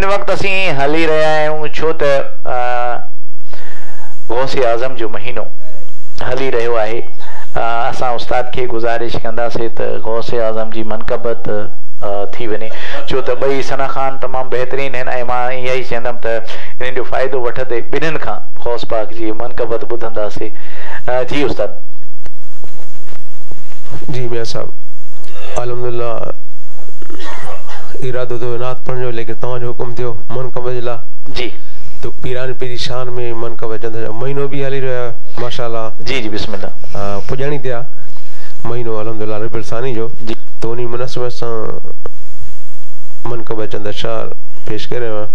हिन वक्त असी हली रहा आहियूं छो त गौसे आज़म जो महीनो हली रहियो आहे। असां उस्ताद खे गुज़ारिश कंदासीं त गौसे आज़म जी मनक़बत थी वञे छो त ॿई सना ख़ान तमामु बहितरीन आहिनि ऐं मां इहा ई चवंदमि त इन्हनि जो फ़ाइदो वठंदे ॿिन्हिनि खां गौस पाक जी मनक़बत ॿुधंदासीं। जी उस्ताद। जी मियां साहब अल्हम्दुलिल्लाह इरादो तो नात पढ़ने जो लेकिन तव्हां जो हुकुम थियो मनक़बत जे लाइ जी तो पीरान पीरी शान में मनक़बत चंद महीनो भी हली रहा माशाल्लाह। जी जी बिस्मिल्लाह पुजानी थिया महीनो अल्हम्दुलिल्लाह रबीउल सानी जो जी तो उन्हीं मुनासिबत सां मनक़बत चंद अशार पेश करे हुआ।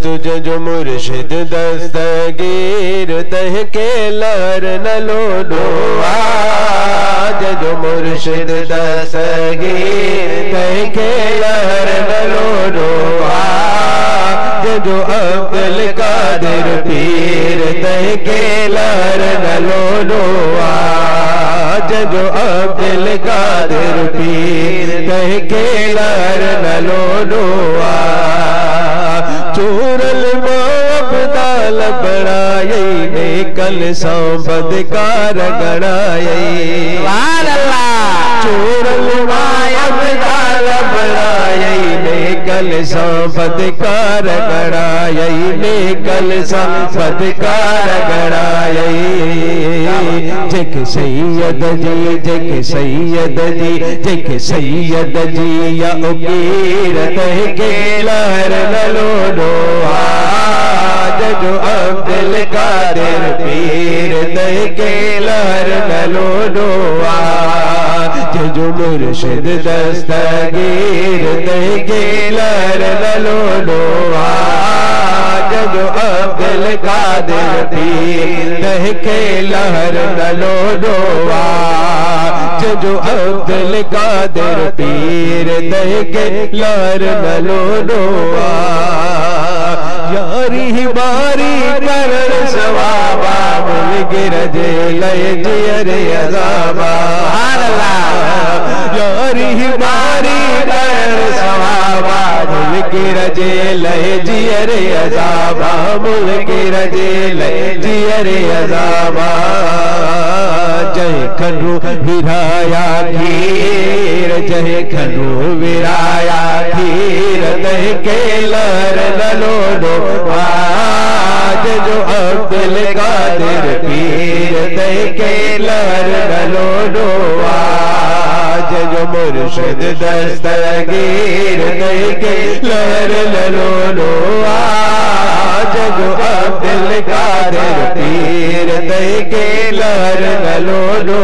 तुझे जो मुर्शिद दस्तगीर तह के लर न लोडो आज जो मुर्शिद दस्तगीर तह के लर न लोडो आज जो अब्दुल कादिर पीर तह के लर न लोडो आज जो अब्दुल कादिर पीर तह के लर न लोडो चूरल माबदाल बड़ाई ने कल बदकार गड़ाई चूरल माबदाल बड़ाई ने कल बदकार गड़ाई ने कल बदकार गड़ाई जग सैयद जी जग सैयद जी जग सैयद जी या उकीर तह के लहर न लोडो आज जो अब्दुल कादिर पीर तह के लहर न लोडो आज जो मुर्शिद दस्तगीर तह के लहर न लोडो आज जो अब्दुल कादिर पीर तह के लहर न लोडो आज जो अब्दुल कादिर पीर तह के लहर न लोडो यारी बारी करण सवाबा मुल गिर जे लय जियर अज़ाबा यारी बारी करण सवाबा मुल गिर जे लय जियर अज़ाबा मुल गिर जे लय जियर अज़ाबा जय खनु विराया खीर जय खनु विराया खीर तह के लहर न लोडो आज जो अब्दुल कादिर पीर तह के लहर न लोडो आज जो मुर्शिद दस्तगीर तह के लहर न लोडो आज जो अब्दुल कादिर पीर तह के लहर न लोडो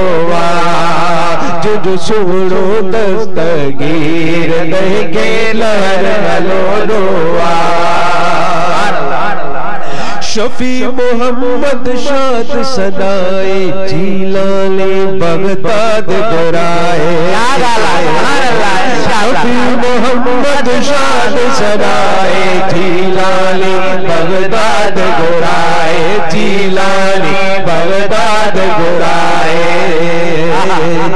जो सुनो दस्तगीर तह के लहर न लोडो शफी मोहम्मद शाद सदाए जीलाले बगदाद दुराए शफी मोहम्मद शाद सदाए जीलाले बगदाद दुराए जीलाले बगदाद दुराए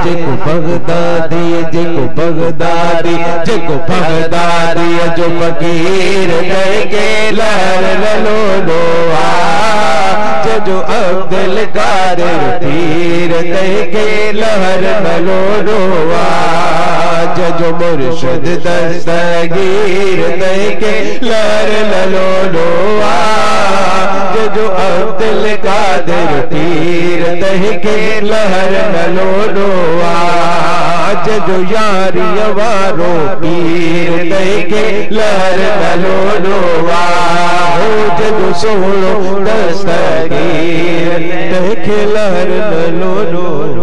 जेको बगदादी जेको बगदादी जेको बगदादी जो फकीर तह के लहर न लोडो आज जो अब्दुल कादिर पीर तह के लहर न लोडो आज जो मुर्शिद दस्तगीर तह के लहर न लोडो आज जो अब्दुल कादिर पीर तह के लहर न लोडो आज जो यारी वारो पीर तह के लहर न लोडो आज जो सोनो दस्तगीर तह के लहर न लोडो।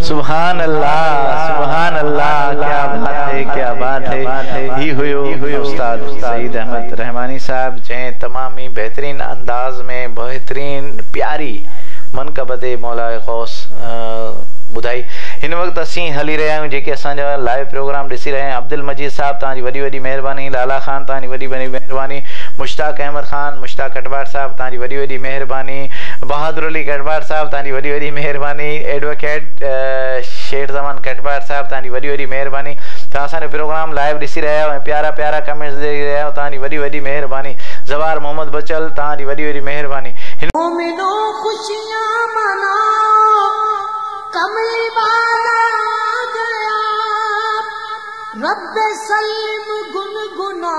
सुभान अल्लाह क्या बात है क्या बात है। ही हुयो उस्ताद सईद अहमद रहमानी साहब जैं तमामी बेहतरीन अंदाज में बेहतरीन प्यारी मनक़बत मौला गौस ॿुधाई। हिन वक़्तु असीं हली रहिया आहियूं जेके असांजा लाइव प्रोग्राम ॾिसी रहिया आहियूं। अब्दुल मजीद साहब तव्हांजी वॾी वॾी महिरबानी। लाला ख़ान तव्हांजी वॾी वॾी महिरबानी। मुश्ताक अहमद ख़ान, मुश्ताक कटवाड़ साहब तव्हांजी वॾी वॾी महिरबानी। बहादुर अली कटवाड़ साहब तव्हांजी वॾी वॾी महिरबानी। एडवोकेट शेर ज़मान कटवाड़ साहब तव्हांजी वॾी वॾी महिरबानी। तव्हां असांजो प्रोग्राम लाइव ॾिसी रहिया आहियो ऐं प्यारा प्यारा कमेंट्स ॾेई रहिया आहियो, तव्हांजी वॾी वॾी महिरबानी। ज़वार मोहम्मद बचल तव्हांजी वॾी वॾी महिरबानी। रब सल्लम गुनगुना